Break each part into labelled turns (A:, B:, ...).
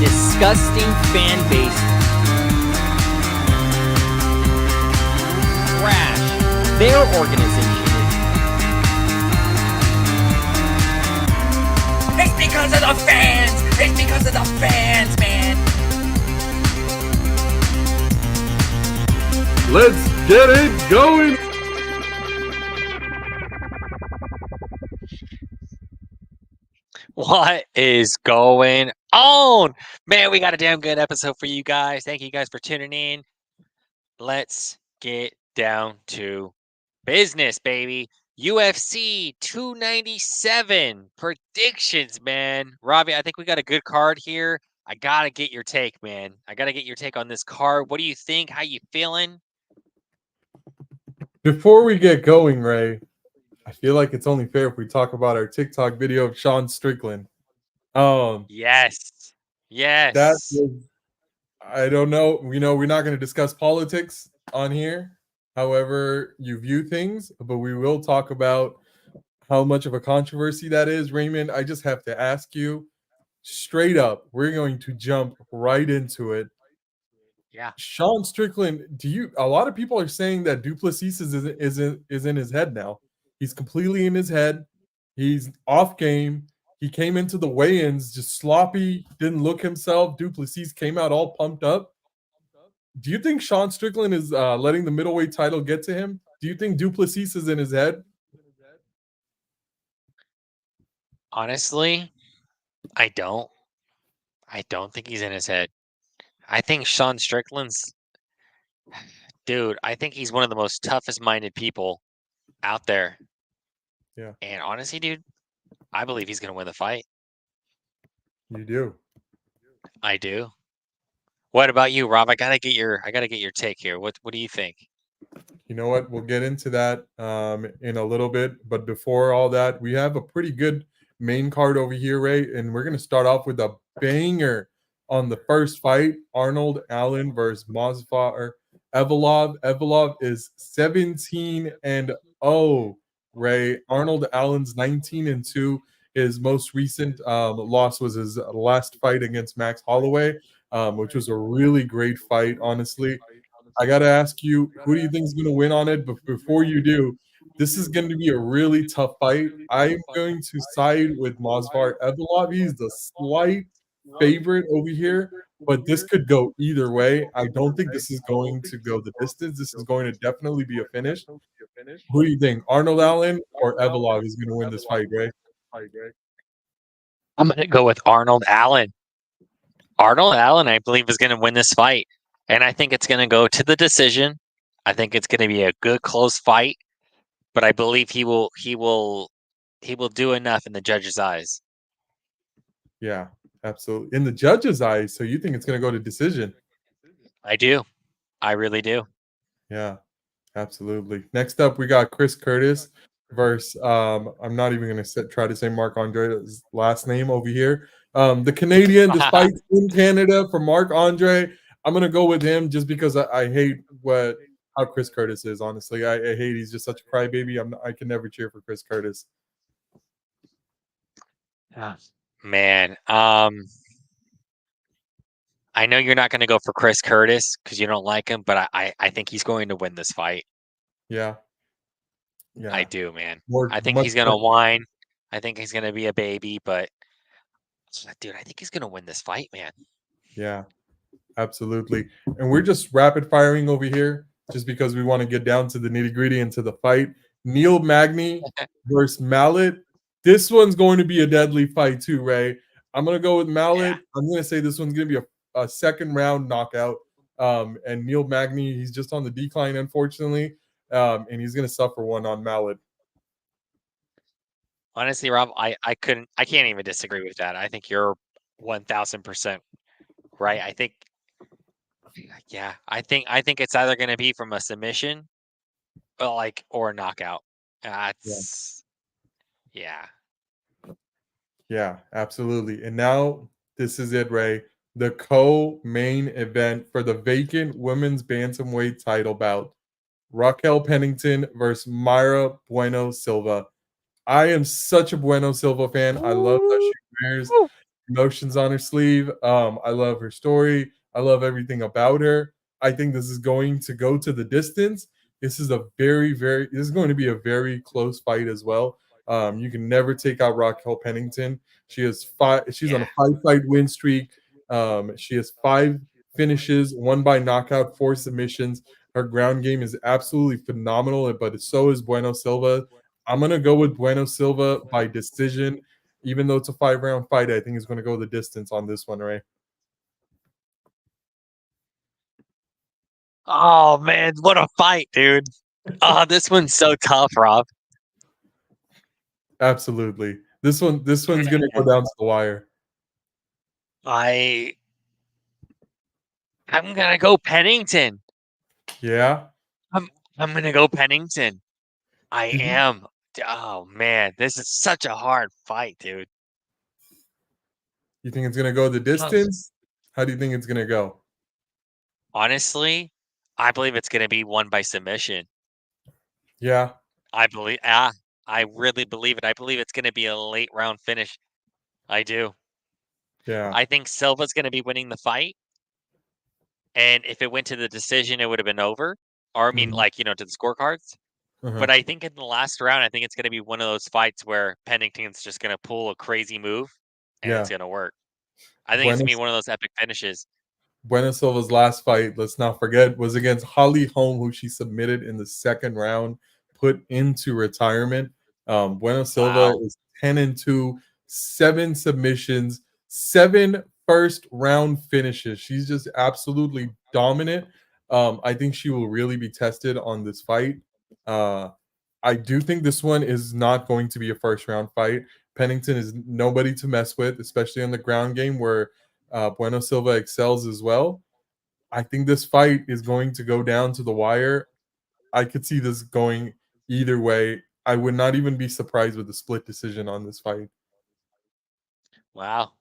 A: disgusting fan base trash their organization is. It's because of the fans! It's because of the fans, man!
B: Let's get it going!
C: What is going on? Man, we got a damn good episode for you guys. Thank you guys for tuning in. Let's get down to business, baby. UFC 297 predictions, man. Ravi, I think we got a good card here. I got to get your take, man. I got to get your take on this card. What do you think? How you feeling?
B: Before we get going, Ray, I feel like it's only fair if we talk about our TikTok video of Sean Strickland.
C: Yes.
B: That was, I don't know. We're not going to discuss politics on here, however you view things, but we will talk about how much of a controversy that is. Raymond, I just have to ask you straight up. We're going to jump right into it.
C: Yeah.
B: Sean Strickland, a lot of people are saying that Duplessis is in his head now. He's completely in his head. He's off game. He came into the weigh-ins just sloppy, didn't look himself. Duplessis came out all pumped up. Do you think Sean Strickland is letting the middleweight title get to him? Do you think Duplessis is in his head?
C: Honestly, I don't. I don't think he's in his head. I think Sean Strickland's, dude, I think he's one of the most toughest-minded people out there.
B: Yeah.
C: And honestly, dude, I believe he's going to win the fight.
B: You do.
C: I do. What about you, Rob? I gotta get your take here. What do you think?
B: You know what? We'll get into that in a little bit. But before all that, we have a pretty good main card over here, Ray. And we're going to start off with a banger on the first fight, Arnold Allen versus Movsar Evloev. Evloev is 17-0, Ray. Arnold Allen's 19-2. His most recent loss was his last fight against Max Holloway, which was a really great fight, honestly. I got to ask you, who do you think is going to win on it? But before you do, this is going to be a really tough fight. I'm going to side with Movsar Evloev. He's the slight favorite over here, but this could go either way. I don't think this is going to go the distance. This is going to definitely be a finish. Who do you think, Arnold Allen or Evloev is going to win this fight, Ray?
C: I'm going to go with Arnold Allen. Arnold Allen, I believe, is going to win this fight. And I think it's going to go to the decision. I think it's going to be a good, close fight. But I believe he will do enough in the judge's eyes.
B: Yeah, absolutely. In the judge's eyes, so you think it's going to go to decision?
C: I do. I really do.
B: Yeah, absolutely. Next up, we got Chris Curtis versus I'm not even going to try to say Marc-Andre's last name over here. The Canadian, despite in Canada, for Marc-Andre. I'm going to go with him just because I hate how Chris Curtis is, honestly. I hate he's just such a crybaby. I can never cheer for Chris Curtis.
C: Man, I know you're not going to go for Chris Curtis because you don't like him, but I think he's going to win this fight.
B: Yeah.
C: I do, man. I think he's going to whine. I think he's going to be a baby, but dude, I think he's going to win this fight, man.
B: Yeah, absolutely. And we're just rapid firing over here just because we want to get down to the nitty gritty and to the fight. Neil Magny versus Mallet. This one's going to be a deadly fight too, Ray. I'm going to go with Mallet. Yeah. I'm going to say this one's going to be a second round knockout. And Neil Magny, he's just on the decline, unfortunately. And he's going to suffer one on Mallet.
C: Honestly, Rob, I can't even disagree with that. I think you're 1,000% right. I think it's either going to be from a submission or a knockout.
B: Yeah, absolutely. And now this is it, Ray. The co-main event for the vacant women's bantamweight title bout. Raquel Pennington versus Mayra Bueno Silva. I am such a Bueno Silva fan. I love that she wears emotions on her sleeve. I love her story. I love everything about her. I think this is going to go to the distance. This is this is going to be a very close fight as well. You can never take out Raquel Pennington. She's on
C: Yeah.
B: a 5-fight win streak. She has 5 finishes, one by knockout, 4 submissions. Her ground game is absolutely phenomenal, but so is Bueno Silva. I'm gonna go with Bueno Silva by decision, even though it's a 5-round fight. I think it's going to go the distance on this one, Ray.
C: Oh man, what a fight, dude. Oh, this one's so tough, Rob.
B: Absolutely. This one's going to go down to the wire.
C: I'm gonna go Pennington.
B: Yeah.
C: I'm gonna go Pennington. I
B: Did you,
C: am. Oh man, this is such a hard fight, dude.
B: you think it's going to go the distance? How do you think it's going to go?
C: Honestly, I believe it's gonna be won by submission.
B: Yeah.
C: I really believe it. I believe it's gonna be a late round finish. I do.
B: Yeah.
C: I think Silva's gonna be winning the fight. And if it went to the decision, it would have been over. Or I mean,
B: Mhm.
C: to the scorecards.
B: Uh-huh.
C: But I think in the last round, I think it's going to be one of those fights where Pennington's just going to pull a crazy move, and it's
B: Yeah.
C: going to work. I think it's going to be
B: Buenos,
C: one of those epic finishes.
B: Bueno Silva's last fight, let's not forget, was against Holly Holm, who she submitted in the second round, put into retirement. Bueno Silva
C: Wow.
B: is 10-2, 7 submissions, 7 first-round finishes. She's just absolutely dominant. I think she will really be tested on this fight. Uh, I do think this one is not going to be a first-round fight. Pennington is nobody to mess with, especially on the ground game where Bueno Silva excels as well. I think this fight is going to go down to the wire. I could see this going either way. I would not even be surprised with a split decision on this fight.
C: Wow.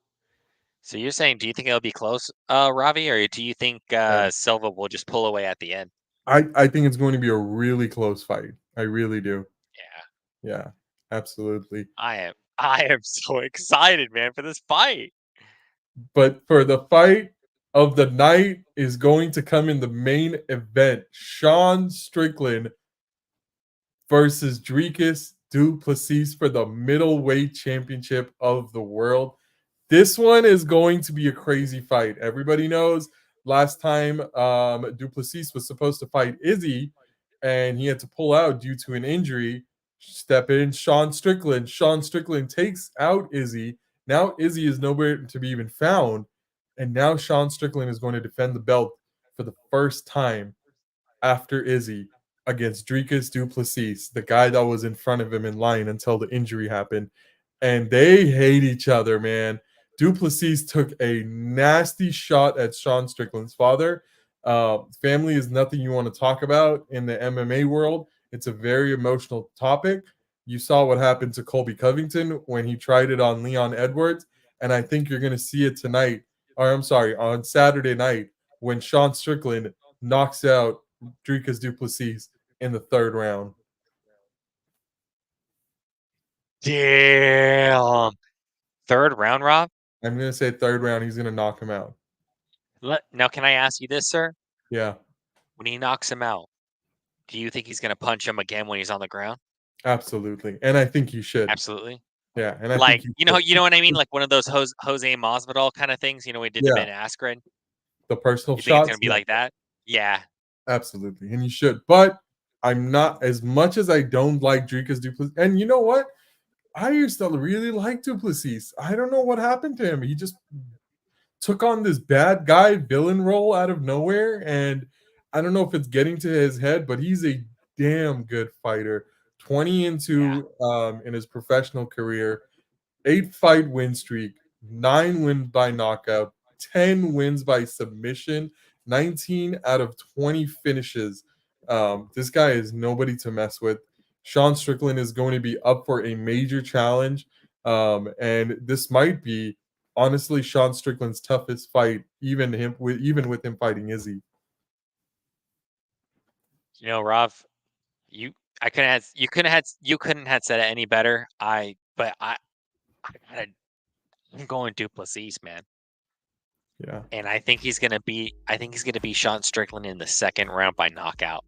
C: So you're saying, do you think it'll be close, Ravi, or do you think
B: Yeah.
C: Silva will just pull away at the end?
B: I think it's going to be a really close fight. I really do.
C: Yeah.
B: Yeah, absolutely.
C: I am so excited, man, for this fight.
B: But for the fight of the night is going to come in the main event. Sean Strickland versus Dricus du Plessis for the middleweight championship of the world. This one is going to be a crazy fight. Everybody knows last time du Plessis was supposed to fight Izzy and he had to pull out due to an injury. Step in Sean Strickland. Sean Strickland takes out Izzy. Now Izzy is nowhere to be even found. And now Sean Strickland is going to defend the belt for the first time after Izzy against Dricus du Plessis, the guy that was in front of him in line until the injury happened. And they hate each other, man. Du Plessis took a nasty shot at Sean Strickland's father. Family is nothing you want to talk about in the MMA world. It's a very emotional topic. You saw what happened to Colby Covington when he tried it on Leon Edwards. And I think you're going to see it tonight, or I'm sorry, on Saturday night when Sean Strickland knocks out Dricus du Plessis in the third round.
C: Damn. Third round, Rob?
B: I'm going to say third round, he's going to knock him out.
C: Now, can I ask you this, sir?
B: Yeah,
C: When he knocks him out, do you think he's going to punch him again when he's on the ground?
B: absolutely. And I think he should.
C: Absolutely.
B: Yeah, and I think
C: Like,
B: he
C: you
B: should.
C: know what I mean? Like one of those Jose Masvidal kind of things. We did to
B: Yeah,
C: Ben Askren.
B: the personal
C: You think it's going
B: shots.
C: to be
B: Yeah,
C: like that? Yeah.
B: absolutely. And you should. But I'm not, as much as I don't like Dricus du Plessis. And you know what? I used to really like du Plessis. I don't know what happened to him. He just took on this bad guy villain role out of nowhere, and I don't know if it's getting to his head, but he's a damn good fighter. 20 and
C: Yeah.
B: 2 in his professional career, 8-fight win streak, 9 wins by knockout, 10 wins by submission, 19 out of 20 finishes. This guy is nobody to mess with. Sean Strickland is going to be up for a major challenge, and this might be honestly Sean Strickland's toughest fight, even with him fighting Izzy.
C: Rob, you I couldn't have you couldn't have said it any better. I gotta I'm going Duplessis, man.
B: Yeah.
C: And I think he's gonna beat Sean Strickland in the second round by knockout.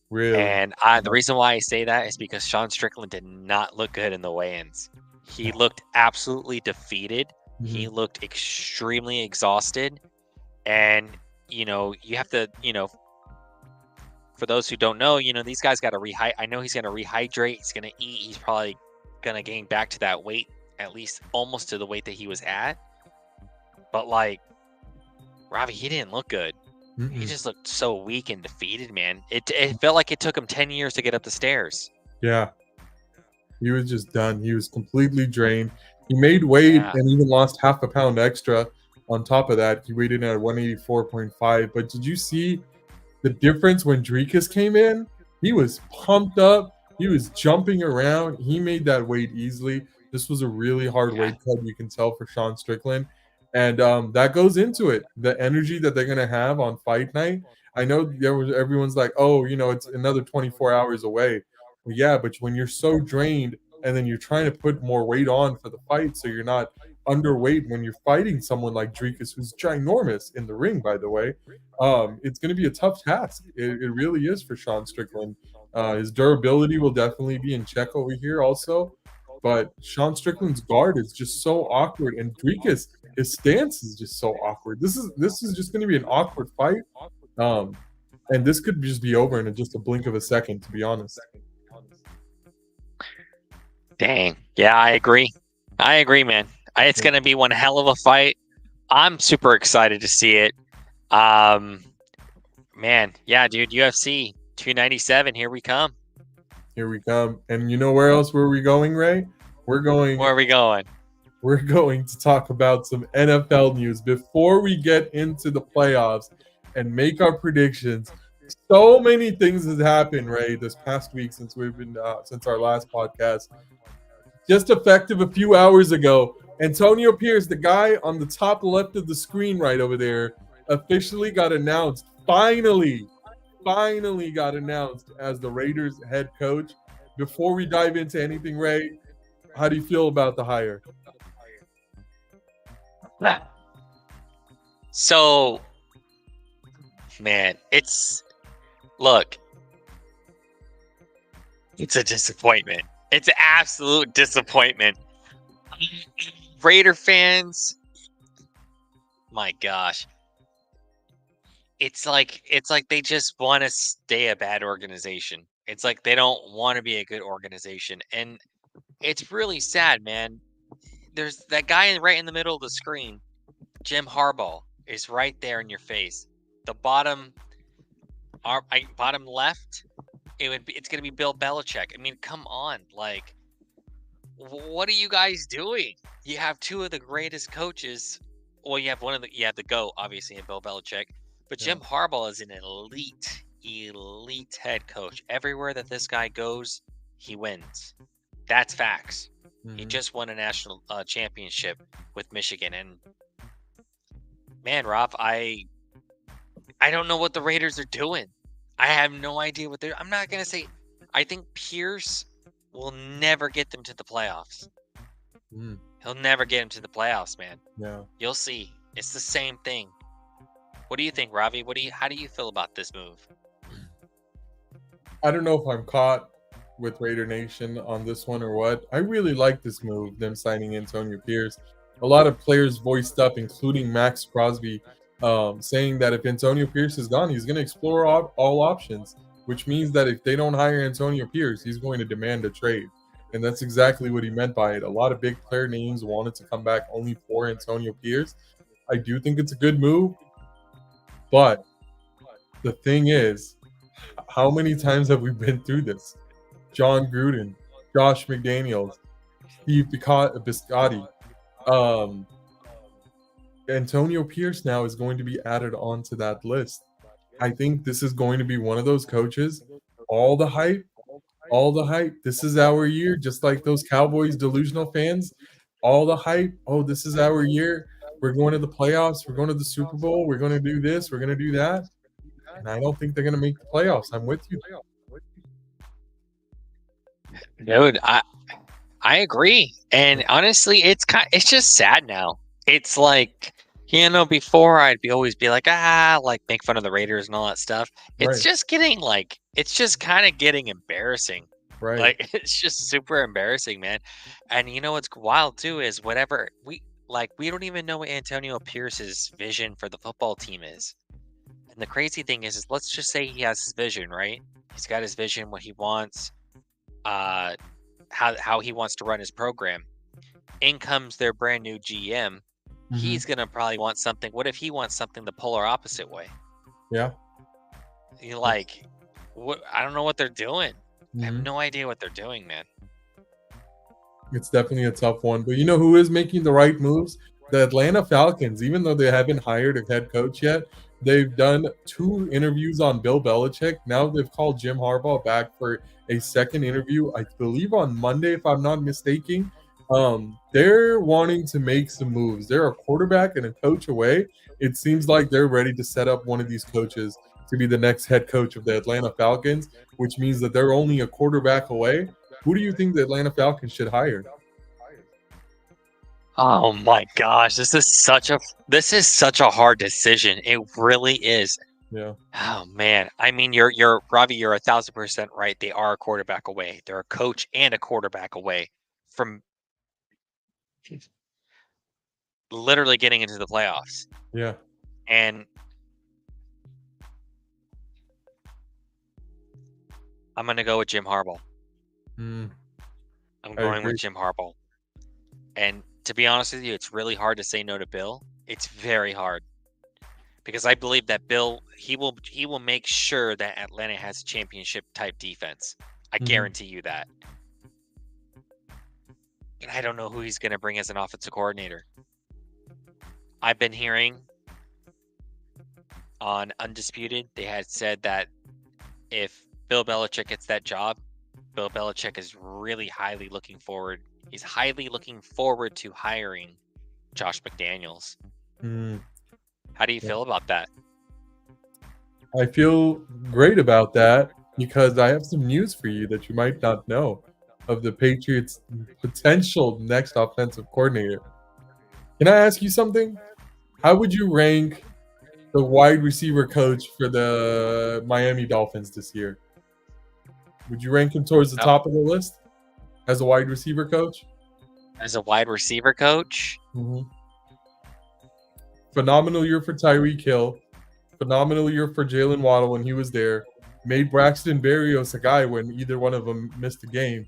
B: Really?
C: And the reason why I say that is because Sean Strickland did not look good in the weigh-ins. He looked absolutely defeated. He
B: Mhm.
C: looked extremely exhausted. And, you have to, for those who don't know, these guys got to rehydrate. I know he's going to rehydrate. He's going to eat. He's probably going to gain back to that weight, at least almost to the weight that he was at. But, like, Ravi, he didn't look good. He just looked so weak and defeated, man. It felt like it took him 10 years to get up the stairs.
B: Yeah. He was just done. He was completely drained. He made weight and even lost half a pound extra. On top of that, he weighed in at 184.5. But did you see the difference when Dricus came in? He was pumped up. He was jumping around. He made that weight easily. This was a really hard weight cut, you can tell, for Sean Strickland. And that goes into it. The energy that they're going to have on fight night. I know everyone's like, oh, it's another 24 hours away. Well, yeah, but when you're so drained and then you're trying to put more weight on for the fight so you're not underweight when you're fighting someone like Dricus, who's ginormous in the ring, by the way, it's going to be a tough task. It really is for Sean Strickland. His durability will definitely be in check over here also. But Sean Strickland's guard is just so awkward, and Dricus, his stance is just so awkward. This is just going to be an awkward fight, and this could just be over in just a blink of a second, to be honest.
C: Dang. Yeah, I agree. Man. It's going to be one hell of a fight. I'm super excited to see it. Man, yeah, dude, UFC 297, here we come.
B: Here we come. And you know where else were we going, Ray? Where are we going? We're going to talk about some NFL news before we get into the playoffs and make our predictions. So many things has happened, Ray, this past week since our last podcast. Just effective a few hours ago, Antonio Pierce, the guy on the top left of the screen right over there, officially got announced. Finally got announced as the Raiders head coach. Before we dive into anything, Ray, how do you feel about the hire?
C: So, man, it's a disappointment. It's an absolute disappointment. Raider fans, my gosh. It's like they just want to stay a bad organization. It's like they don't want to be a good organization. And it's really sad, man. There's that guy right in the middle of the screen, Jim Harbaugh, is right there in your face. The bottom left, it's going to be Bill Belichick. I mean, come on. Like, what are you guys doing? You have two of the greatest coaches. Well, you have the GOAT, obviously, in Bill Belichick. But Jim Harbaugh is an elite head coach. Everywhere that this guy goes, he wins. That's facts. Mm-hmm. He just won a national championship with Michigan. And, man, Rob, I don't know what the Raiders are doing. I have no idea what I'm not going to say. I think Pierce will never get them to the playoffs. He'll never get them to the playoffs, man.
B: Yeah.
C: You'll see. It's the same thing. What do you think, Ravi? How do you feel about this move?
B: I don't know if I'm caught with Raider Nation on this one or what. I really like this move, them signing Antonio Pierce. A lot of players voiced up, including Max Crosby, saying that if Antonio Pierce is gone, he's going to explore all options, which means that if they don't hire Antonio Pierce, he's going to demand a trade. And that's exactly what he meant by it. A lot of big player names wanted to come back only for Antonio Pierce. I do think it's a good move. But the thing is, how many times have we been through this? John Gruden, Josh McDaniels, Steve Biscotti. Antonio Pierce now is going to be added onto that list. I think this is going to be one of those coaches. All the hype. This is our year, just like those Cowboys delusional fans. All the hype. Oh, this is our year. We're going to the playoffs. We're going to the Super Bowl. We're going to do this. We're going to do that. And I don't think they're going to make the playoffs. I'm with you.
C: Dude, I agree. And honestly, it's just sad now. It's like, before I'd always be like, like make fun of the Raiders and all that stuff. It's
B: Right.
C: just getting like, it's just kind of getting embarrassing.
B: Right.
C: Like, it's just super embarrassing, man. And you know what's wild too is whatever we don't even know what Antonio Pierce's vision for the football team is. And the crazy thing is let's just say he has his vision, right? He's got his vision, what he wants, how he wants to run his program. In comes their brand new GM. He's gonna probably want something. What if he wants something the polar opposite way?
B: Yeah.
C: What? I don't know what they're doing. I have
B: Mhm.
C: no idea what they're doing, man.
B: It's definitely a tough one. But you know who is making the right moves? The Atlanta Falcons. Even though they haven't hired a head coach yet, they've done 2 interviews on Bill Belichick. Now they've called Jim Harbaugh back for a second interview, I believe on Monday, if I'm not mistaken. They're wanting to make some moves. They're a quarterback and a coach away. It seems like they're ready to set up one of these coaches to be the next head coach of the Atlanta Falcons, which means that they're only a quarterback away. Who do you think the Atlanta Falcons should hire?
C: Oh my gosh, this is such a hard decision. It really is.
B: Yeah.
C: Oh man, I mean, you're Ravi, you're 1,000% right. They are a quarterback away. They're a coach and a quarterback away from literally getting into the playoffs.
B: Yeah.
C: And I'm gonna go with Jim Harbaugh.
B: Mm,
C: I'm
B: I
C: going
B: agree.
C: with Jim Harbaugh. And to be honest with you, it's really hard to say no to Bill. It's very hard. Because I believe that Bill, he will make sure that Atlanta has a championship type defense. I guarantee you that. And I don't know who he's going to bring as an offensive coordinator. I've been hearing on Undisputed, they had said that if Bill Belichick gets that job, Bill Belichick is really highly looking forward. He's highly looking forward to hiring Josh McDaniels.
B: Mm.
C: How do you feel about that?
B: I feel great about that because I have some news for you that you might not know of the Patriots' potential next offensive coordinator. Can I ask you something? How would you rank the wide receiver coach for the Miami Dolphins this year? Would you rank him towards the top of the list as a wide receiver coach?
C: As a wide receiver coach?
B: Phenomenal year for Tyreek Hill. Phenomenal year for Jalen Waddle when he was there. Made Braxton Berrios a guy when either one of them missed a game.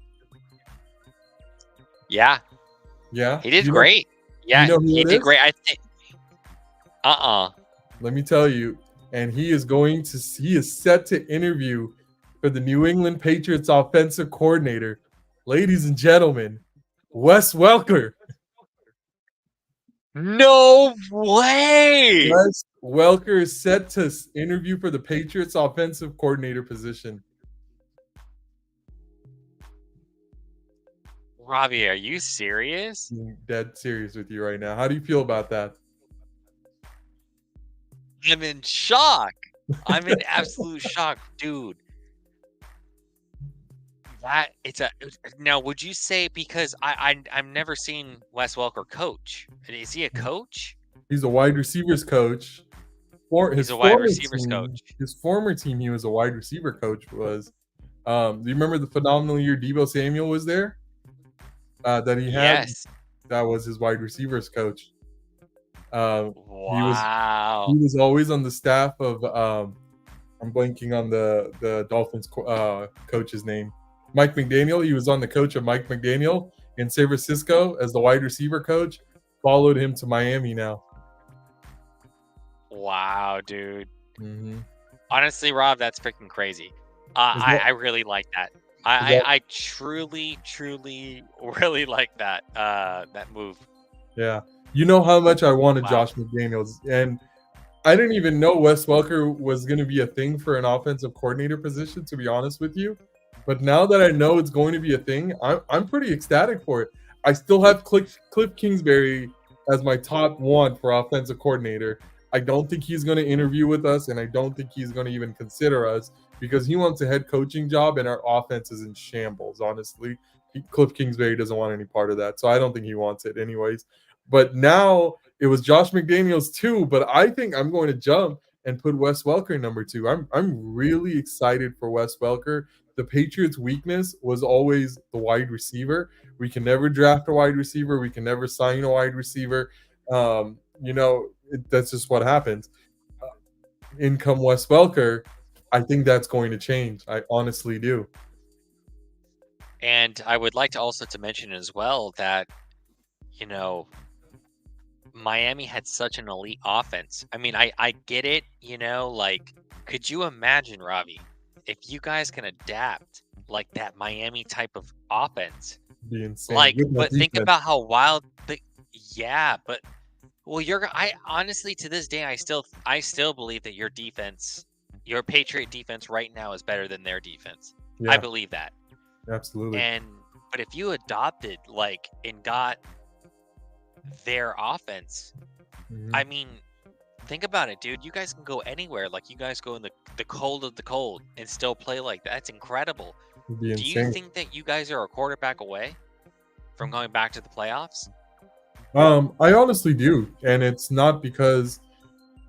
C: Yeah.
B: Yeah?
C: He did great. Yeah,
B: you know who
C: he
B: it
C: did
B: is?
C: great. I think.
B: Let me tell you. And he is set to interview for the New England Patriots offensive coordinator. Ladies and gentlemen, Wes Welker.
C: No way!
B: Wes Welker is set to interview for the Patriots offensive coordinator position.
C: Ravi, are you serious?
B: I'm dead serious with you right now. How do you feel about that?
C: I'm in shock. I'm in absolute shock, dude. Now, would you say, because I've never seen Wes Welker coach. Is he a coach?
B: He's a wide receivers coach.
C: He's a wide receivers coach.
B: His former team, he was a wide receiver coach. Do you remember the phenomenal year Deebo Samuel was there? That he had.
C: Yes.
B: That was his wide receivers coach.
C: Wow.
B: He was always on the staff of. I'm blanking on the Dolphins coach's name. Mike McDaniel. He was on the coach of Mike McDaniel in San Francisco as the wide receiver coach. Followed him to Miami now.
C: Wow, dude.
B: Mm-hmm.
C: Honestly, Rob, that's freaking crazy. I really like that. I truly really like that that move.
B: Yeah. You know how much I wanted Josh McDaniels, and I didn't even know Wes Welker was going to be a thing for an offensive coordinator position, to be honest with you. But now that I know it's going to be a thing, I'm pretty ecstatic for it. I still have Cliff Kingsbury as my top one for offensive coordinator. I don't think he's going to interview with us, and I don't think he's going to even consider us because he wants a head coaching job, and our offense is in shambles, honestly. Cliff Kingsbury doesn't want any part of that, so I don't think he wants it anyways. But now it was Josh McDaniels too, but I think I'm going to jump and put Wes Welker number 2. I'm really excited for Wes Welker. The Patriots' weakness was always the wide receiver. We can never draft a wide receiver. We can never sign a wide receiver. That's just what happens. In come Wes Welker. I think that's going to change. I honestly do.
C: And I would like to also to mention as well that, Miami had such an elite offense. I mean, I get it, like, could you imagine, Ravi, if you guys can adapt like that Miami type of offense?
B: Be insane.
C: Like, but think about how wild but I honestly, to this day, I still believe that your defense, your Patriot defense right now is better than their defense.
B: Yeah,
C: I believe that.
B: absolutely.
C: But if you adopted and got their offense,
B: Mhm.
C: I mean, think about it, dude. You guys can go anywhere. Like, you guys go in the cold of the cold and still play like that. That's incredible.
B: It'd be
C: Do
B: insane.
C: you think that you guys are a quarterback away from going back to the playoffs?
B: I honestly do, and it's not because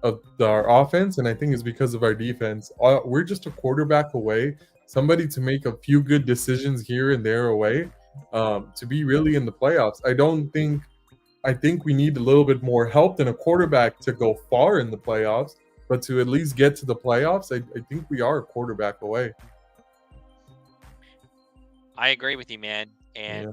B: of our offense, and I think it's because of our defense. We're just a quarterback away, somebody to make a few good decisions here and there away, to be really in the playoffs. I think we need a little bit more help than a quarterback to go far in the playoffs, but to at least get to the playoffs, I think we are a quarterback away.
C: I agree with you, man. And
B: Yeah.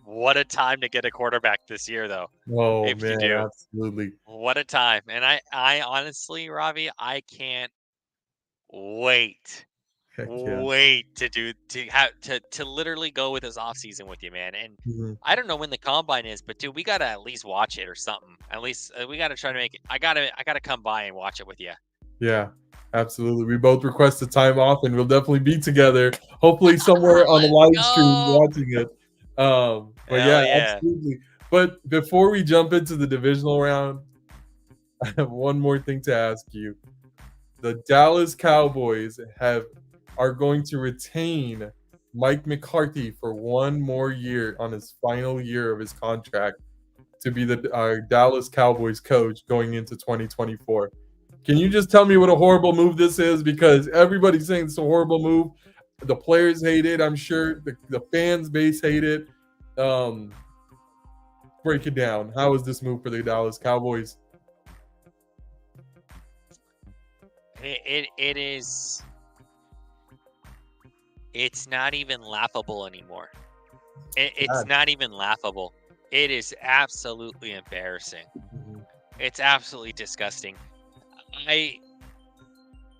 C: what a time to get a quarterback this year, though.
B: Oh
C: If you
B: man,
C: do.
B: absolutely.
C: What a time. And I honestly, Ravi, I can't wait
B: Heck yeah.
C: to literally go with this off season with you, man. And
B: Mhm.
C: I don't know when the combine is, but dude, we gotta at least watch it or something. At least we gotta try to make it. I gotta come by and watch it with you.
B: Yeah, absolutely. We both requested time off, and we'll definitely be together. Hopefully, somewhere on the live stream
C: go.
B: watching it. But
C: Hell
B: yeah,
C: yeah.
B: absolutely. But before we jump into the divisional round, I have one more thing to ask you. The Dallas Cowboys are going to retain Mike McCarthy for one more year on his final year of his contract to be our Dallas Cowboys coach going into 2024. Can you just tell me what a horrible move this is? Because everybody's saying it's a horrible move. The players hate it. I'm sure the fans base hate it. Break it down. How is this move for the Dallas Cowboys?
C: It is. It's not even laughable anymore. It's not even laughable. It is absolutely embarrassing.
B: Mhm.
C: It's absolutely disgusting.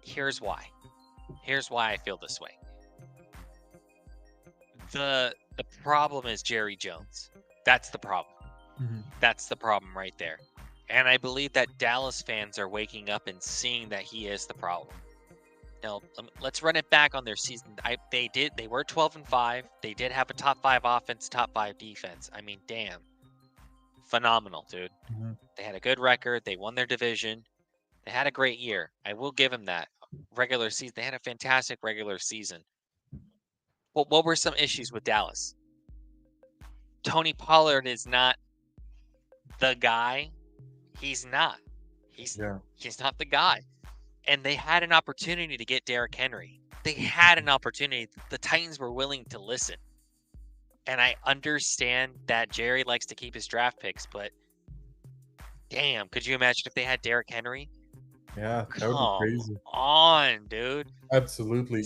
C: Here's why. Here's why I feel this way. The problem is Jerry Jones. That's the problem.
B: Mhm.
C: That's the problem right there. And I believe that Dallas fans are waking up and seeing that he is the problem. Now, let's run it back on their season. They were 12-5. They did have a top 5 offense, top 5 defense. I mean, damn. Phenomenal, dude.
B: Mhm.
C: They had a good record. They won their division. They had a great year. I will give them that. Regular season. They had a fantastic regular season. What were some issues with Dallas? Tony Pollard is not the guy. He's not. He's not the guy. And they had an opportunity to get Derrick Henry. They had an opportunity. The Titans were willing to listen. And I understand that Jerry likes to keep his draft picks, but damn, could you imagine if they had Derrick Henry?
B: Yeah, that would be crazy.
C: Come on, dude.
B: Absolutely.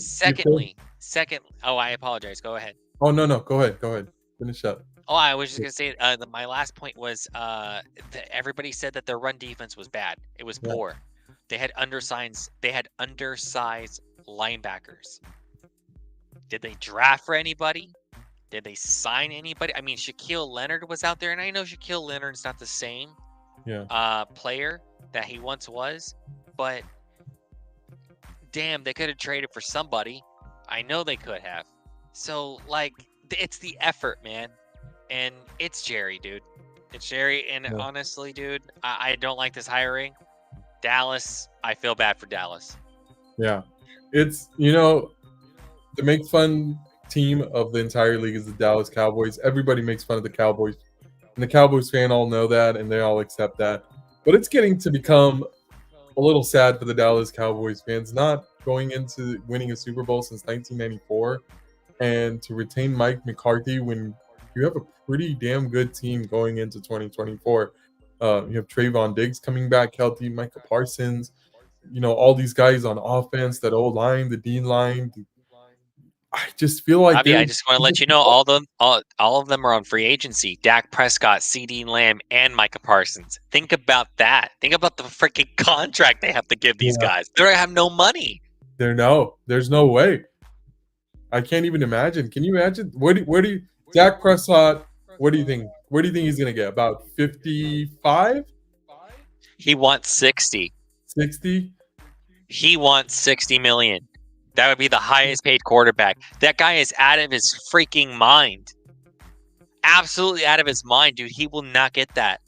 C: Oh, I apologize. Go ahead.
B: Oh no, go ahead. Finish up.
C: Oh, I was just gonna say my last point was everybody said that their run defense was bad. It was poor. They had undersized linebackers. Did they draft for anybody? Did they sign anybody? I mean, Shaquille Leonard was out there, and I know Shaquille Leonard's not the same player that he once was, but damn, they could have traded for somebody. I know they could have. So, it's the effort, man. And it's Jerry, dude. It's Jerry, and honestly, dude, I don't like this hiring. Dallas, I feel bad for Dallas.
B: Yeah. It's, to make fun team of the entire league is the Dallas Cowboys. Everybody makes fun of the Cowboys, and the Cowboys fan all know that, and they all accept that. But it's getting to become a little sad for the Dallas Cowboys fans not going into winning a Super Bowl since 1994, and to retain Mike McCarthy when you have a pretty damn good team going into 2024. You have Trayvon Diggs coming back healthy, Micah Parsons, all these guys on offense, that O line, the D line. I just feel like
C: Robbie, I just want to let you know all of them are on free agency. Dak Prescott, CeeDee Lamb, and Micah Parsons. Think about that. Think about the freaking contract they have to give these guys. They don't have no money.
B: There's no way. I can't even imagine. Can you imagine? Where do you Dak Prescott? What do you think? Where do you think he's gonna get? About 55?
C: He wants 60.
B: 60?
C: He wants 60 million. That would be the highest paid quarterback. That guy is out of his freaking mind. Absolutely out of his mind, dude. He will not get that.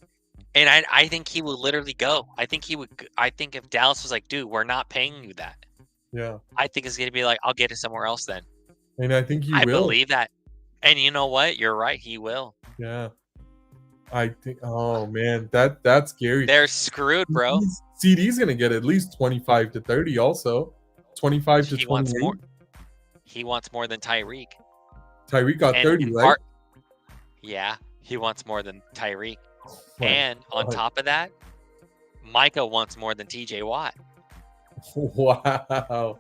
C: And I think he will literally go. I think if Dallas was like, dude, we're not paying you that.
B: Yeah.
C: I think it's going to be like, I'll get it somewhere else then.
B: And I think he will.
C: I believe that. And you know what? You're right. He will.
B: Yeah. I think, oh man, that's scary.
C: They're screwed, bro.
B: CD's going to get at least 25 to 30 also. 25 to 28.
C: He wants more than Tyreek.
B: Tyreek got 30, right?
C: Yeah, he wants more than Tyreek. And on top of that, Micah wants more than TJ Watt.
B: Wow.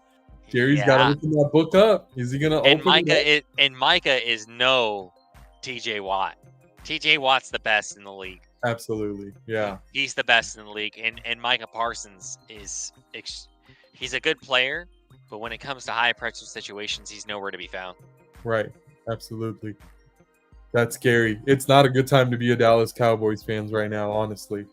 B: Jerry's got to open that book up. Is he going to open it up?
C: And Micah is no TJ Watt. TJ Watt's the best in the league.
B: Absolutely. Yeah.
C: He's the best in the league. And Micah Parsons he's a good player, but when it comes to high pressure situations, he's nowhere to be found.
B: Right. Absolutely. That's scary. It's not a good time to be a Dallas Cowboys fans right now, honestly.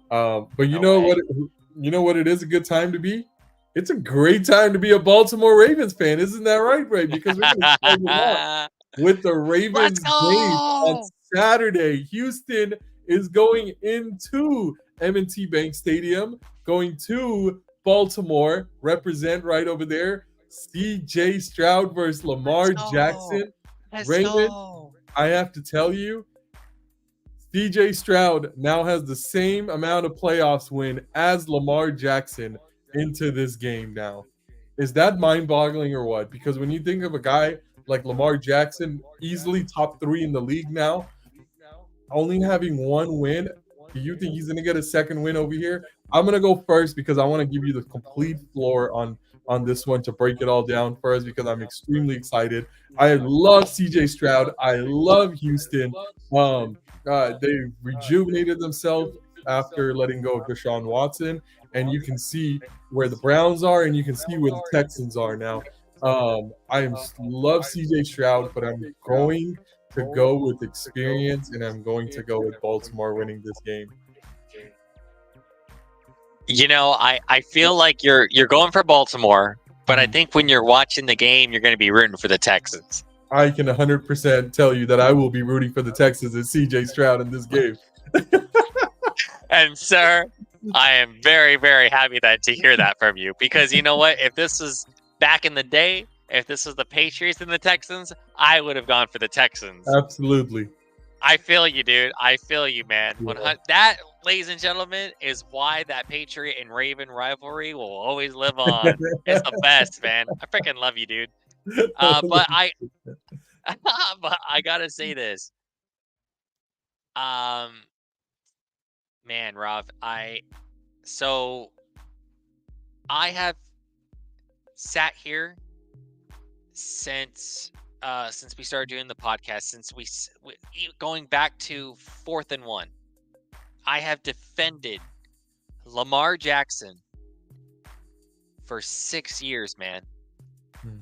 B: But you know what it is a good time to be? It's a great time to be a Baltimore Ravens fan. Isn't that right, Ray? Because we're going to start it off with the Ravens game on Saturday. Houston is going into M&T Bank Stadium, going to Baltimore, represent right over there. CJ Stroud versus Lamar Jackson. Raymond, I have to tell you, CJ Stroud now has the same amount of playoffs win as Lamar Jackson into this game now. Is that mind-boggling or what? Because when you think of a guy like Lamar Jackson, easily top 3 in the league now, only having one win, do you think he's going to get a second win over here? I'm going to go first because I want to give you the complete floor on this one to break it all down for us because I'm extremely excited. I love CJ Stroud. I love Houston. They rejuvenated themselves after letting go of Deshaun Watson, and you can see where the Browns are and you can see where the Texans are now. I love CJ Stroud, but I'm going to go with experience, and I'm going to go with Baltimore winning this game.
C: You know, I feel like you're going for Baltimore, but I think when you're watching the game, you're going to be rooting for the Texans.
B: I can 100% tell you that I will be rooting for the Texans and CJ Stroud in this game.
C: And sir, I am very, very happy to hear that from you, because you know what? If this was back in the day, if this was the Patriots and the Texans, I would have gone for the Texans.
B: Absolutely.
C: I feel you, dude. I feel you, man.
B: Yeah.
C: That, ladies and gentlemen, is why that Patriot and Raven rivalry will always live on. It's the best, man. I freaking love you, dude. But I gotta say this. Man, Rob, I have sat here since we started doing the podcast, since we going back to 4th and 1. I have defended Lamar Jackson for 6 years, man.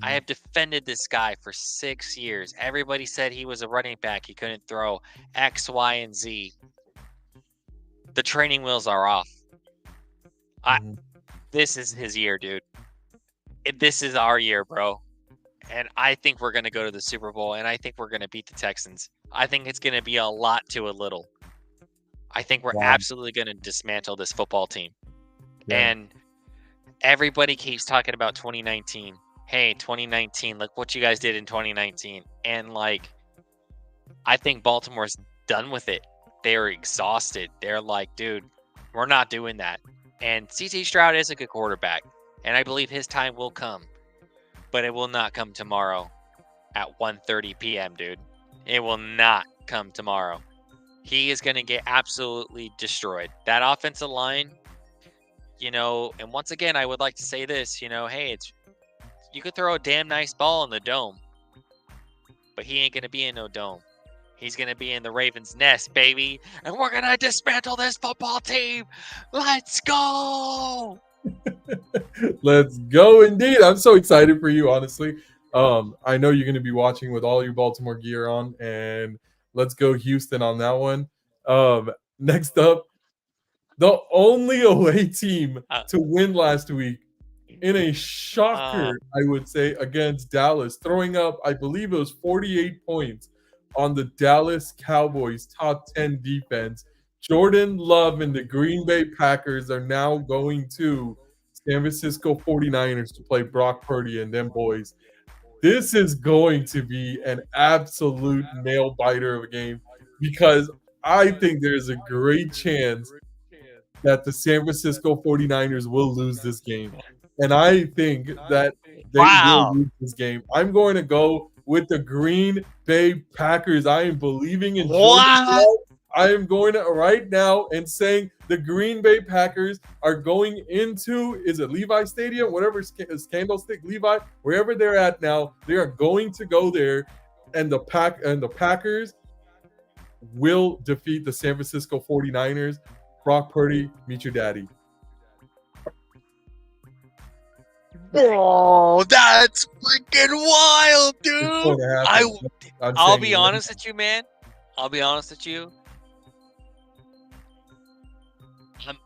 C: I have defended this guy for 6 years. Everybody said he was a running back. He couldn't throw X, Y, and Z. The training wheels are off. This is his year, dude. This is our year, bro. And I think we're going to go to the Super Bowl, and I think we're going to beat the Texans. I think it's going to be a lot to a little. I think we're absolutely going to dismantle this football team. Yeah. And everybody keeps talking about 2019. hey, 2019, look what you guys did in 2019. And like, I think Baltimore's done with it. They're exhausted. They're like, dude, we're not doing that. And CJ Stroud is a good quarterback, and I believe his time will come, but it will not come tomorrow at 1:30 p.m., dude. It will not come tomorrow. He is going to get absolutely destroyed. That offensive line, and once again, I would like to say this, hey, you could throw a damn nice ball in the dome, but he ain't going to be in no dome. He's going to be in the Ravens' nest, baby. And we're going to dismantle this football team. Let's go.
B: Let's go indeed. I'm so excited for you, honestly. I know you're going to be watching with all your Baltimore gear on, and let's go Houston on that one. Next up, the only away team to win last week in a shocker, I would say, against Dallas, throwing up, I believe it was 48 points on the Dallas Cowboys top 10 defense. Jordan Love and the Green Bay Packers are now going to San Francisco 49ers to play Brock Purdy and them boys. This is going to be an absolute nail biter of a game because I think there's a great chance that the San Francisco 49ers will lose this game. And I think that they will lose this game. I'm going to go with the Green Bay Packers. I am believing in Jordan Love. I am going to right now and saying the Green Bay Packers are going into, is it Levi Stadium? Whatever is Candlestick, Levi, wherever they're at now, they are going to go there, and the Packers will defeat the San Francisco 49ers. Brock Purdy, meet your daddy.
C: Oh, that's freaking wild, dude. I'll be honest with you, man. I'll be honest with you.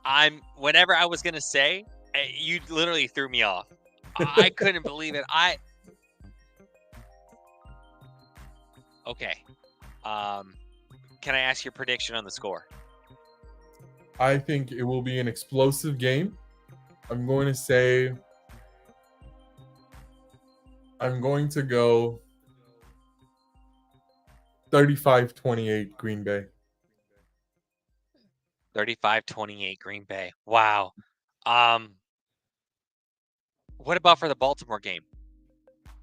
C: I'm whatever I was gonna say, you literally threw me off. I couldn't believe it. Okay. Can I ask your prediction on the score?
B: I think it will be an explosive game. I'm going to go 35-28 Green Bay.
C: 35-28 Green Bay. Wow. What about for the Baltimore game?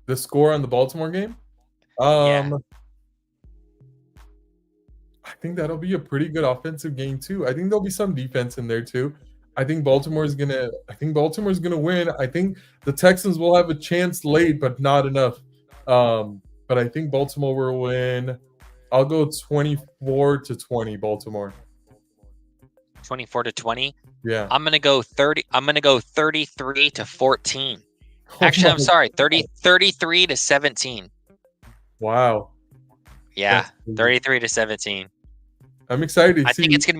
B: The score on the Baltimore game?
C: Yeah.
B: I think that'll be a pretty good offensive game too. I think there'll be some defense in there too. I think Baltimore's gonna win. I think the Texans will have a chance late, but not enough. But I think Baltimore will win. I'll go 24-20 Baltimore.
C: 24-20?
B: Yeah.
C: I'm gonna go 33-14. Actually, I'm sorry, 33-17.
B: Wow.
C: Yeah, 33-17.
B: I'm excited.
C: I think it's gonna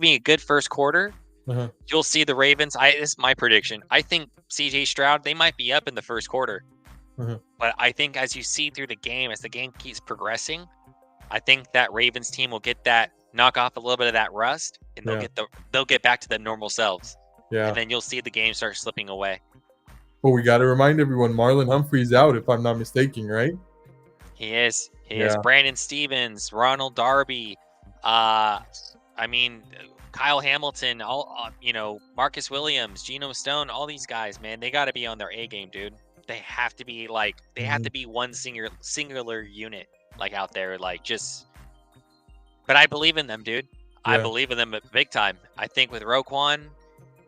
C: be a good first quarter.
B: Uh-huh.
C: You'll see the Ravens. This is my prediction. I think CJ Stroud, they might be up in the first quarter.
B: Uh-huh.
C: But I think as you see through the game, as the game keeps progressing, I think that Ravens team will get that, knock off a little bit of that rust, and they'll get back to the normal selves.
B: Yeah.
C: And then you'll see the game start slipping away.
B: But we got to remind everyone, Marlon Humphrey's out, if I'm not mistaken, right?
C: He is. He is. Brandon Stevens, Ronald Darby, Kyle Hamilton, Marcus Williams, Geno Stone, all these guys, man, they got to be on their A game, dude. They have to be have to be one singular unit, out there, but I believe in them, dude. Yeah. I believe in them big time. I think with Roquan,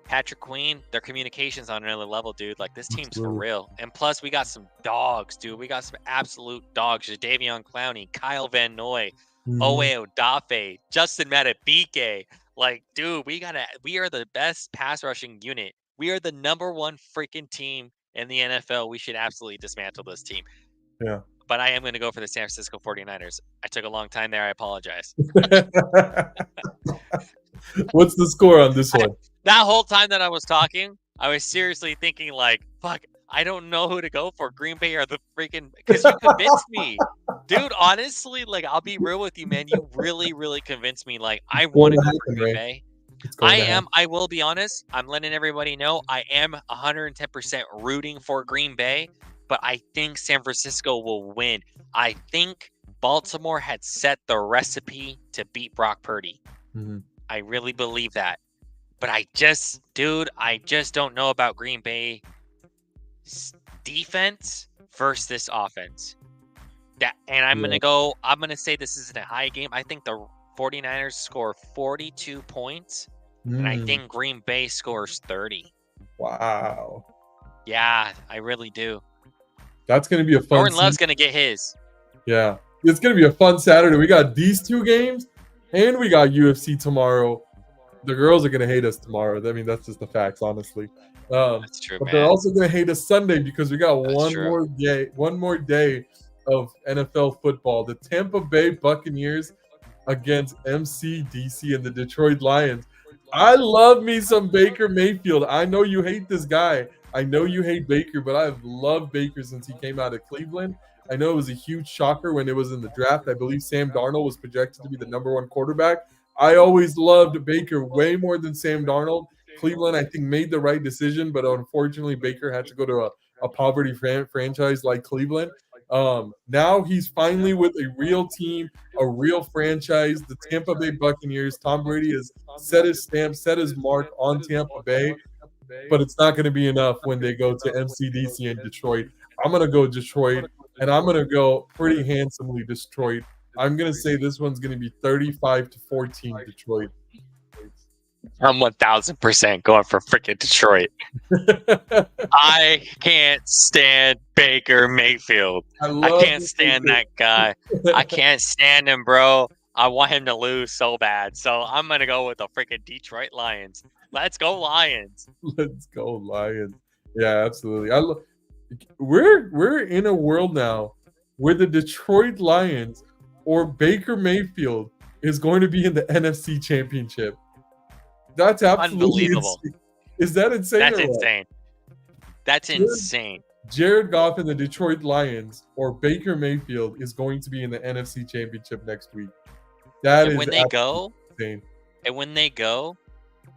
C: Patrick Queen, their communication's on another level, dude. This team's for real. And plus, we got some dogs, dude. We got some absolute dogs. Jadeveon Clowney, Kyle Van Noy, Owe Odafe, Justin Matabike. Dude, we are the best pass rushing unit. We are the number one freaking team in the NFL. We should absolutely dismantle this team.
B: Yeah.
C: But I am going to go for the San Francisco 49ers. I took a long time there. I apologize.
B: What's the score on this one?
C: That whole time that I was talking, I was seriously thinking fuck, I don't know who to go for. Green Bay or the freaking, because you convinced me. Dude, honestly, I'll be real with you, man. You really, really convinced me. I want to go for Green Bay.
B: It's going to happen.
C: I will be honest. I'm letting everybody know I am 110% rooting for Green Bay, but I think San Francisco will win. I think Baltimore had set the recipe to beat Brock Purdy.
B: Mhm.
C: I really believe that. But I just don't know about Green Bay defense versus this offense. I'm going to say this isn't a high game. I think the 49ers score 42 points, and I think Green Bay scores 30.
B: Wow.
C: Yeah, I really do.
B: That's going to be a fun
C: Jordan Love's going to get his.
B: Yeah. It's going to be a fun Saturday. We got these 2 games, and we got UFC tomorrow. The girls are going to hate us tomorrow. I mean, that's just the facts, honestly.
C: That's true,
B: but
C: man.
B: they're also going to hate us Sunday because we got
C: That's
B: one
C: true.
B: more day of NFL football. The Tampa Bay Buccaneers against DC and the Detroit Lions. I love me some Baker Mayfield. I know you hate this guy. I know you hate Baker, but I've loved Baker since he came out of Cleveland. I know it was a huge shocker when it was in the draft. I believe Sam Darnold was projected to be the #1 quarterback. I always loved Baker way more than Sam Darnold. Cleveland, I think, made the right decision, but unfortunately, Baker had to go to a poverty franchise like Cleveland. Now he's finally with a real team, a real franchise, the Tampa Bay Buccaneers. Tom Brady has set his stamp, set his mark on Tampa Bay, but it's not going to be enough when they go to MCDC in Detroit. I'm going to go Detroit, and I'm going to go pretty handsomely Detroit. I'm going to say this one's going to be 35-14 Detroit.
C: I'm 1000% going for freaking Detroit. I can't stand Baker Mayfield. I can't stand that guy. I can't stand him, bro. I want him to lose so bad. So I'm going to go with the freaking Detroit Lions. Let's go Lions.
B: Let's go Lions. Yeah, absolutely. We're in a world now where the Detroit Lions or Baker Mayfield is going to be in the NFC Championship. That's absolutely
C: unbelievable.
B: Insane. Is that insane?
C: That's insane. That's insane.
B: Jared Goff and the Detroit Lions or Baker Mayfield is going to be in the NFC Championship next week.
C: And when they go,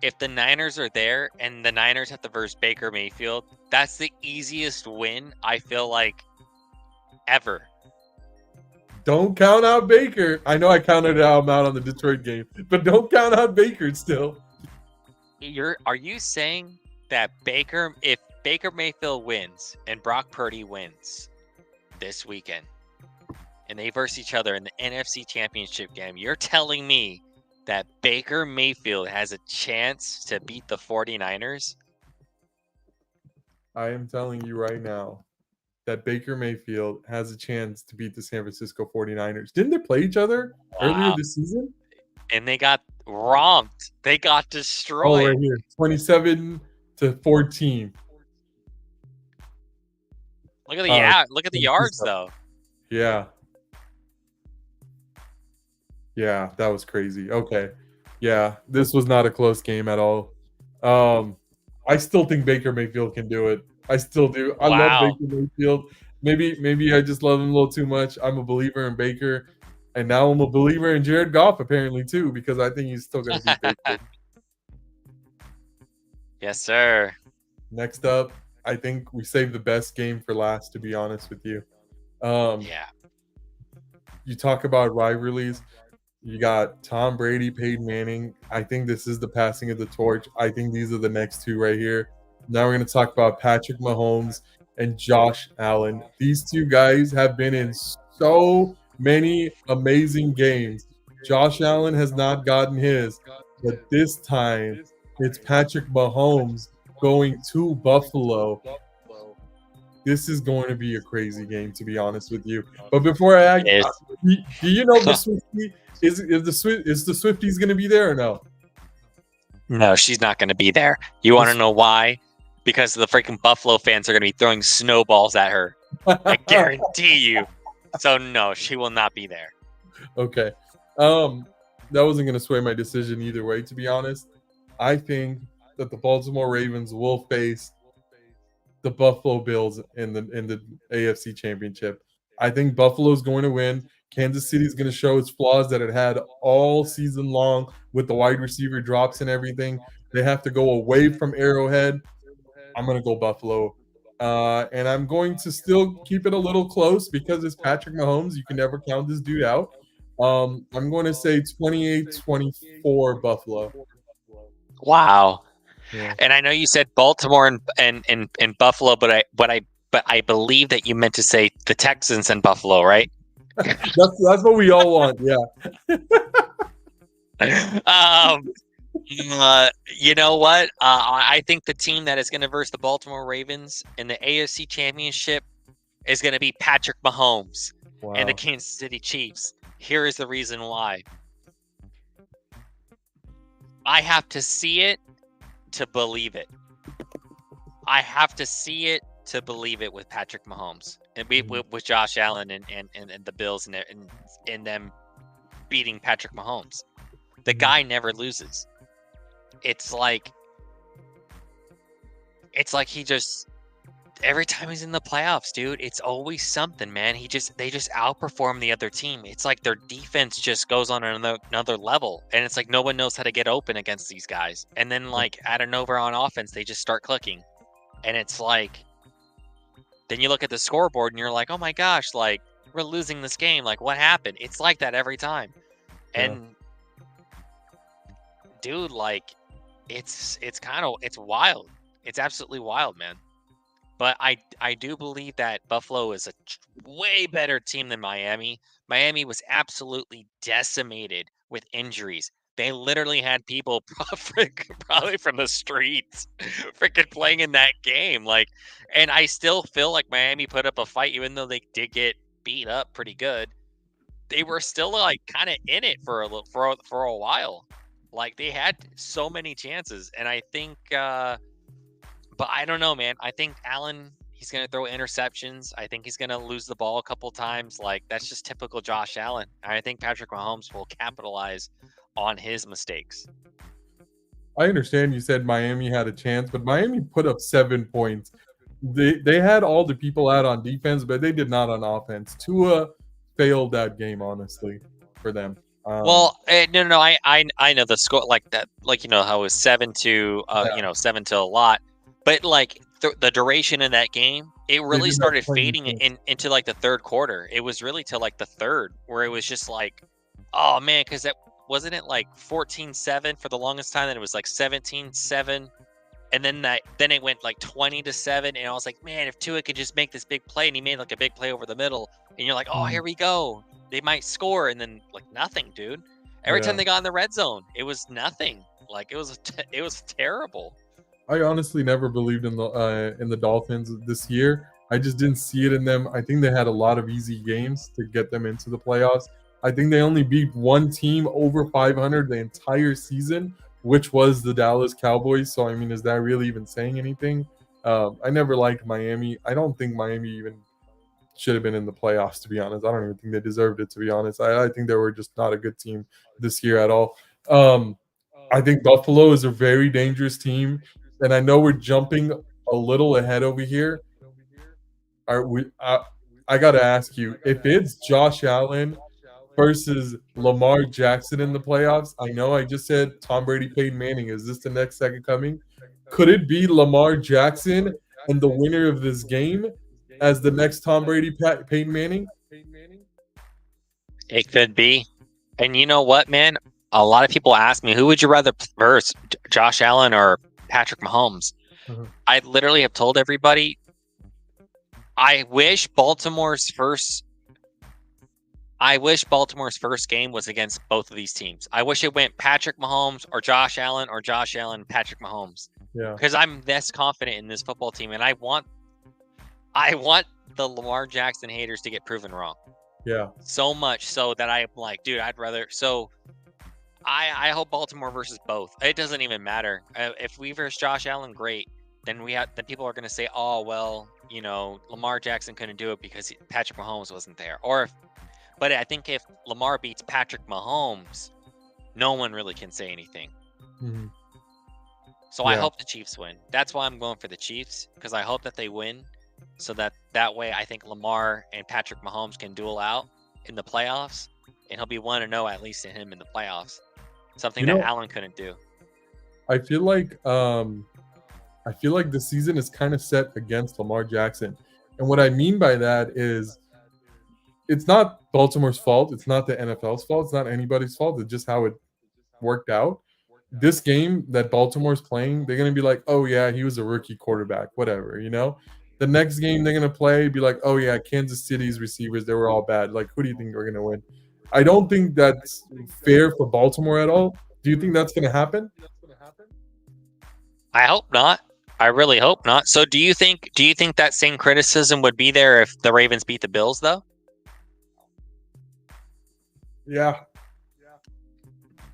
C: if the Niners are there and the Niners have to verse Baker Mayfield, that's the easiest win, I feel like, ever.
B: Don't count out Baker. I know I counted him out on the Detroit game, but don't count out Baker still.
C: Are you saying that if Baker Mayfield wins and Brock Purdy wins this weekend and they verse each other in the NFC Championship game, you're telling me that Baker Mayfield has a chance to beat the 49ers?
B: I am telling you right now that Baker Mayfield has a chance to beat the San Francisco 49ers. Didn't they play each other earlier this season?
C: And they got romped. They got destroyed.
B: Oh, right here. 27-14.
C: Look at look at the yards though.
B: Yeah. Yeah, that was crazy. Okay. Yeah, this was not a close game at all. I still think Baker Mayfield can do it. I still do. I love Baker Mayfield. Maybe I just love him a little too much. I'm a believer in Baker. And now I'm a believer in Jared Goff, apparently, too, because I think he's still going to be Baker.
C: Yes, sir.
B: Next up, I think we saved the best game for last, to be honest with you.
C: Yeah.
B: You talk about rivalries. You got Tom Brady, Peyton Manning. I think this is the passing of the torch. I think these are the next two right here. Now we're going to talk about Patrick Mahomes and Josh Allen. These two guys have been in so many amazing games. Josh Allen has not gotten his, but this time it's Patrick Mahomes going to Buffalo. This is going to be a crazy game, to be honest with you. But before I ask, do you know the Swiftie? Is the Swifties going to be there or no?
C: No, she's not going to be there. You want to know why? Because the freaking Buffalo fans are going to be throwing snowballs at her. I guarantee you. So no, she will not be there.
B: Okay. That wasn't going to sway my decision either way, to be honest. I think that the Baltimore Ravens will face the Buffalo Bills in the AFC Championship. I think Buffalo's going to win. Kansas City is going to show its flaws that it had all season long with the wide receiver drops and everything. They have to go away from Arrowhead. I'm going to go Buffalo. And I'm going to still keep it a little close because it's Patrick Mahomes. You can never count this dude out. I'm going to say 28-24 Buffalo.
C: Wow.
B: Yeah.
C: And I know you said Baltimore and Buffalo, but I believe that you meant to say the Texans and Buffalo, right?
B: That's what we all want. Yeah.
C: You know what? I think the team that is going to verse the Baltimore Ravens in the AFC Championship is going to be Patrick Mahomes and the Kansas City Chiefs. Here is the reason why. I have to see it to believe it. I have to see it to believe it with Patrick Mahomes and with Josh Allen and the Bills and them beating Patrick Mahomes. The guy never loses. It's like he just every time he's in the playoffs, dude, it's always something, man. They just outperform the other team. It's like their defense just goes on another level, and it's like no one knows how to get open against these guys. And then like out of nowhere on offense, they just start clicking, and it's like then you look at the scoreboard and you're like, oh my gosh, like we're losing this game. Like what happened? It's like that every time, and dude, like it's wild. It's absolutely wild, man. But I do believe that Buffalo is a way better team than Miami. Miami was absolutely decimated with injuries. They literally had people probably from the streets freaking playing in that game. Like, and I still feel like Miami put up a fight, even though they did get beat up pretty good. They were still like kind of in it for a while. Like they had so many chances, and I think. But I don't know, man. I think Allen, he's going to throw interceptions. I think he's going to lose the ball a couple times. Like, that's just typical Josh Allen. I think Patrick Mahomes will capitalize on his mistakes.
B: I understand you said Miami had a chance, but Miami put up 7 points. They had all the people out on defense, but they did not on offense. Tua failed that game, honestly, for them.
C: No. I know the score like that, like, you know, how it was 7 to a lot. But like the duration in that game, it really started fading into like the third quarter. It was really till like the third where it was just like, oh man, because that wasn't it like 14-7 for the longest time. Then it was like 17-7, and then it went like 20-7. And I was like, man, if Tua could just make this big play, and he made like a big play over the middle, and you're like, oh, here we go, they might score, and then like nothing, dude. Every time they got in the red zone, it was nothing. Like it was terrible.
B: I honestly never believed in the Dolphins this year. I just didn't see it in them. I think they had a lot of easy games to get them into the playoffs. I think they only beat one team over 500 the entire season, which was the Dallas Cowboys. So, I mean, is that really even saying anything? I never liked Miami. I don't think Miami even should have been in the playoffs, to be honest. I don't even think they deserved it, to be honest. I think they were just not a good team this year at all. I think Buffalo is a very dangerous team. And I know we're jumping a little ahead over here. I got to ask you, if it's Josh Allen versus Lamar Jackson in the playoffs, I know I just said Tom Brady, Peyton Manning. Is this the next second coming? Could it be Lamar Jackson and the winner of this game as the next Tom Brady, Peyton Manning?
C: It could be. And you know what, man? A lot of people ask me, who would you rather verse, Josh Allen or Patrick Mahomes? I literally have told everybody, I wish Baltimore's first game was against both of these teams. I wish it went Patrick Mahomes or Josh Allen Patrick Mahomes. Yeah. Because I'm this confident in this football team, and I want the Lamar Jackson haters to get proven wrong.
B: Yeah.
C: So much so that I'm like, dude, I'd rather. So I hope Baltimore versus both. It doesn't even matter. If we versus Josh Allen, great. Then people are going to say, oh, well, you know, Lamar Jackson couldn't do it because Patrick Mahomes wasn't there. But I think if Lamar beats Patrick Mahomes, no one really can say anything. Mm-hmm. So I hope the Chiefs win. That's why I'm going for the Chiefs, because I hope that they win, so that way I think Lamar and Patrick Mahomes can duel out. in the playoffs, and he'll be 1-0 at least in him in the playoffs. Something
B: You
C: that
B: know,
C: Allen couldn't do.
B: I feel like the season is kind of set against Lamar Jackson. And what I mean by that is it's not Baltimore's fault. It's not the NFL's fault. It's not anybody's fault. It's just how it worked out. This game that Baltimore's playing, they're going to be like, oh, yeah, he was a rookie quarterback, whatever, you know? The next game they're going to play, be like, oh, yeah, Kansas City's receivers, they were all bad. Like, who do you think they're going to win? I don't think that's fair for Baltimore at all. Do you think that's going to happen?
C: I hope not. I really hope not. So do you think that same criticism would be there if the Ravens beat the Bills, though?
B: Yeah.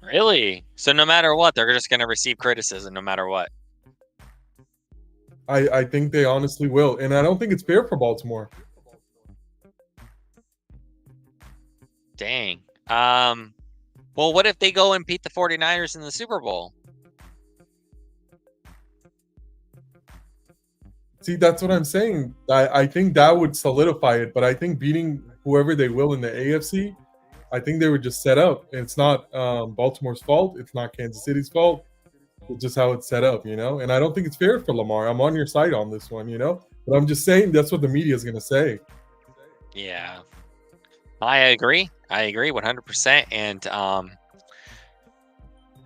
C: Really? So no matter what, they're just going to receive criticism no matter what.
B: I think they honestly will. And I don't think it's fair for Baltimore.
C: Dang. Well, what if they go and beat the 49ers in the Super Bowl?
B: See, that's what I'm saying. I think that would solidify it. But I think beating whoever they will in the AFC, I think they were just set up. It's not Baltimore's fault. It's not Kansas City's fault. It's just how it's set up, you know? And I don't think it's fair for Lamar. I'm on your side on this one, you know? But I'm just saying that's what the media is going to say.
C: Yeah. I agree 100%. And,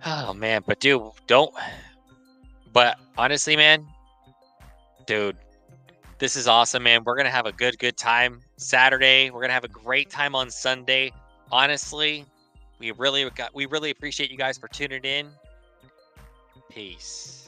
C: oh, man. But, dude, but honestly, man, dude, this is awesome, man. We're going to have a good time Saturday. We're going to have a great time on Sunday. Honestly, we really appreciate you guys for tuning in. Peace.